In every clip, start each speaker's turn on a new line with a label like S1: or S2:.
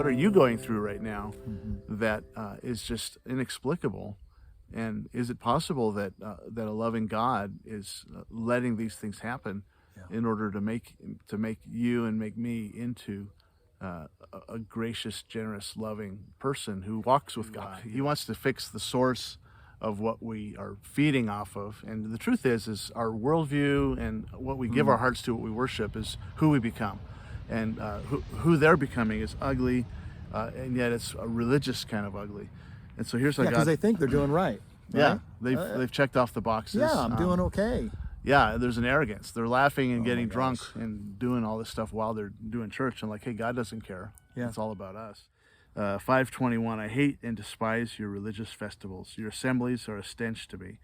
S1: what are you going through right now that is just inexplicable? And is it possible that that a loving God is letting these things happen in order to make you and make me into a gracious, generous, loving person who walks with God? He wants to fix the source of what we are feeding off of. And the truth is our worldview and what we give our hearts to, what we worship, is who we become. And who they're becoming is ugly, and yet it's a religious kind of ugly. And so here's how God...
S2: because they think they're doing right.
S1: Yeah, they've checked off the boxes.
S2: Yeah, I'm doing okay.
S1: Yeah, there's an arrogance. They're laughing and getting drunk and doing all this stuff while they're doing church. And like, hey, God doesn't care. Yeah. It's all about us. 5:21, I hate and despise your religious festivals. Your assemblies are a stench to me.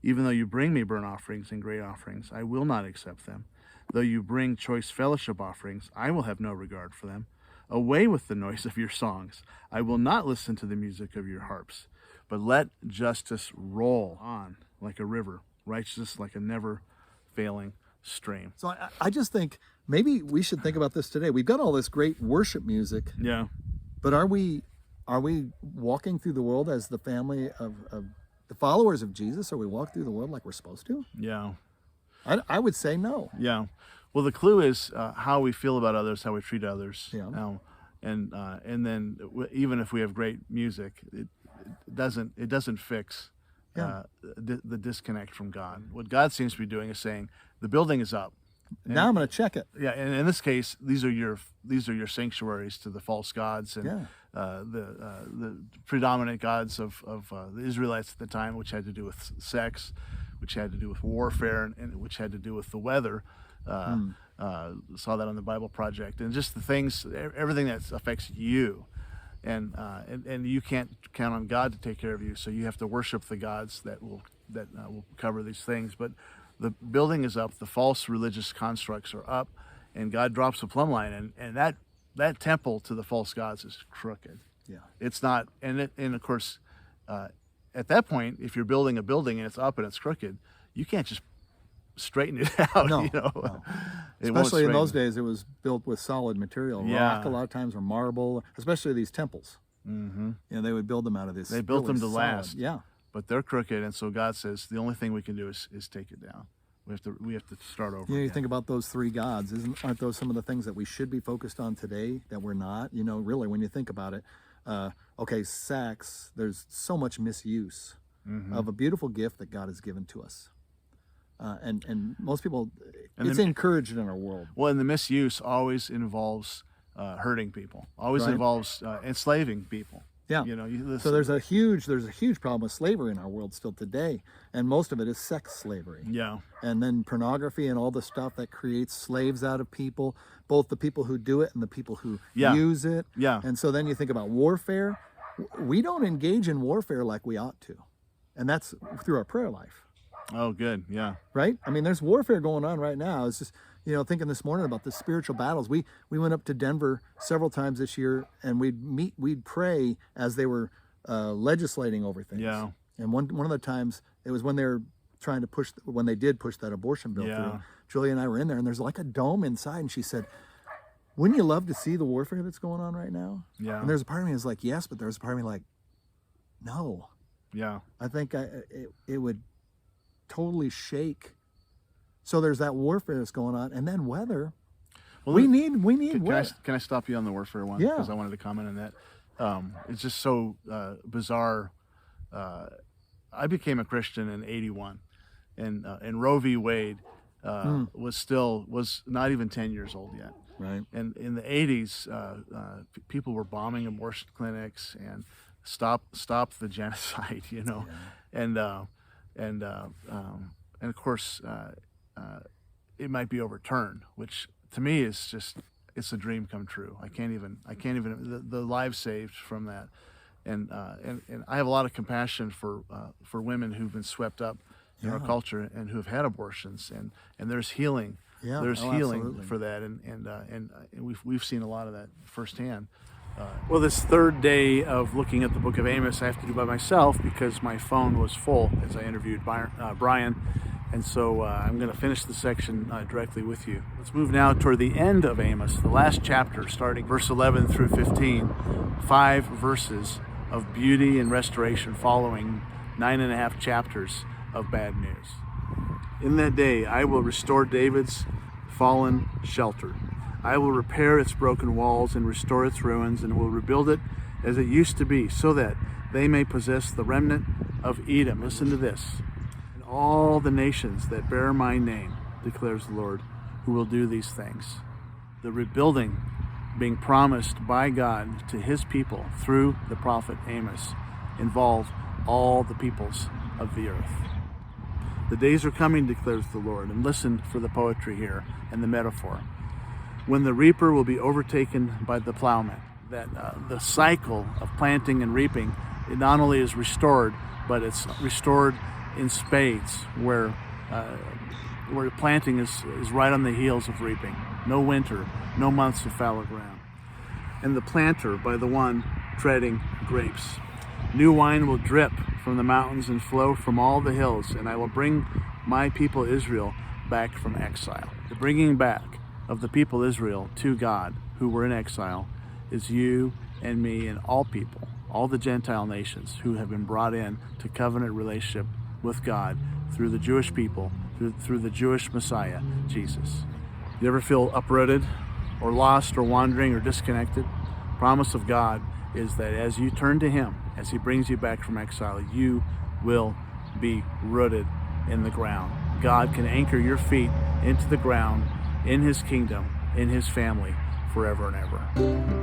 S1: Even though you bring me burnt offerings and great offerings, I will not accept them. Though you bring choice fellowship offerings, I will have no regard for them. Away with the noise of your songs. I will not listen to the music of your harps. But let justice roll on like a river, righteousness like a never-failing stream.
S2: So I just think maybe we should think about this today. We've got all this great worship music.
S1: Yeah.
S2: But are we walking through the world as the family of the followers of Jesus? Are we walking through the world like we're supposed to?
S1: Yeah.
S2: I would say no.
S1: Yeah. Well, the clue is how we feel about others, how we treat others.
S2: Yeah.
S1: And then even if we have great music, it doesn't fix the disconnect from God. What God seems to be doing is saying the building is up.
S2: Now I'm going to check it.
S1: Yeah, and in this case, these are your sanctuaries to the false gods and the predominant gods of the Israelites at the time, which had to do with sex, which had to do with warfare, and which had to do with the weather. Saw that on the Bible Project, and just the things, everything that affects you, and you can't count on God to take care of you, so you have to worship the gods that will cover these things. But the building is up, the false religious constructs are up, and God drops a plumb line, and that temple to the false gods is crooked.
S2: Yeah,
S1: it's not, and of course, at that point, if you're building a building and it's up and it's crooked, you can't just straighten it out.
S2: No,
S1: you know?
S2: No. Especially in those days, it was built with solid material, rock a lot of times, or marble. Especially these temples. Mm-hmm. They would build them out of this.
S1: They built them to
S2: solid.
S1: last.
S2: Yeah.
S1: But they're crooked, and so God says the only thing we can do is take it down. We have to start over.
S2: You think about those three gods. Aren't those some of the things that we should be focused on today that we're not? Really, when you think about it. Sex. There's so much misuse of a beautiful gift that God has given to us, and most people, it's encouraged in our world.
S1: Well, and the misuse always involves hurting people. Always involves enslaving people.
S2: Yeah. So there's a huge problem with slavery in our world still today, and most of it is sex slavery.
S1: Yeah.
S2: And then pornography and all the stuff that creates slaves out of people, both the people who do it and the people who use it.
S1: Yeah.
S2: And so then you think about warfare. We don't engage in warfare like we ought to, and that's through our prayer life.
S1: Oh, good. Yeah.
S2: Right? I mean, there's warfare going on right now. It's just, thinking this morning about the spiritual battles. We went up to Denver several times this year, and we'd pray as they were legislating over things.
S1: Yeah.
S2: And one of the times, it was when they were trying to when they did push that abortion bill through. Julia and I were in there, and there's like a dome inside, and she said, wouldn't you love to see the warfare that's going on right now?
S1: Yeah.
S2: And there's a part of me that's like, yes, but there's a part of me like, no.
S1: Yeah.
S2: I think it would totally shake. So there's that warfare that's going on, and then weather. Well, we need weather.
S1: Can I stop you on the warfare one?
S2: Yeah.
S1: Because I wanted to comment on that. It's just so bizarre. I became a Christian in '81, and Roe v. Wade was not even 10 years old yet.
S2: Right.
S1: And in the '80s, people were bombing abortion clinics and stop the genocide. Yeah. And of course, it might be overturned, which to me is just, it's a dream come true. I can't even the lives saved from that, and I have a lot of compassion for women who've been swept up in our culture and who have had abortions, and there's healing.
S2: Yeah,
S1: there's healing
S2: absolutely.
S1: for that, and we've seen a lot of that firsthand. Well, this third day of looking at the book of Amos, I have to do by myself because my phone was full as I interviewed Bryan. And so I'm going to finish the section directly with you. Let's move now toward the end of Amos, the last chapter, starting verse 11 through 15. 5 verses of beauty and restoration following 9.5 chapters of bad news. In that day I will restore David's fallen shelter. I will repair its broken walls and restore its ruins, and will rebuild it as it used to be, so that they may possess the remnant of Edom. Listen to this. And all the nations that bear my name, declares the Lord, who will do these things. The rebuilding being promised by God to his people through the prophet Amos involve all the peoples of the earth. The days are coming, declares the Lord, and listen for the poetry here and the metaphor, when the reaper will be overtaken by the plowman. That the cycle of planting and reaping, it not only is restored, but it's restored in spades, where planting is right on the heels of reaping. No winter, no months of fallow ground. And the planter by the one treading grapes. New wine will drip from the mountains and flow from all the hills, and I will bring my people Israel back from exile. The bringing back of the people Israel to God, who were in exile, is you and me and all people, all the Gentile nations who have been brought in to covenant relationship with God through the Jewish people, through the Jewish Messiah, Jesus. You ever feel uprooted or lost or wandering or disconnected? The promise of God is that as you turn to him, as he brings you back from exile, you will be rooted in the ground. God can anchor your feet into the ground, in his kingdom, in his family, forever and ever.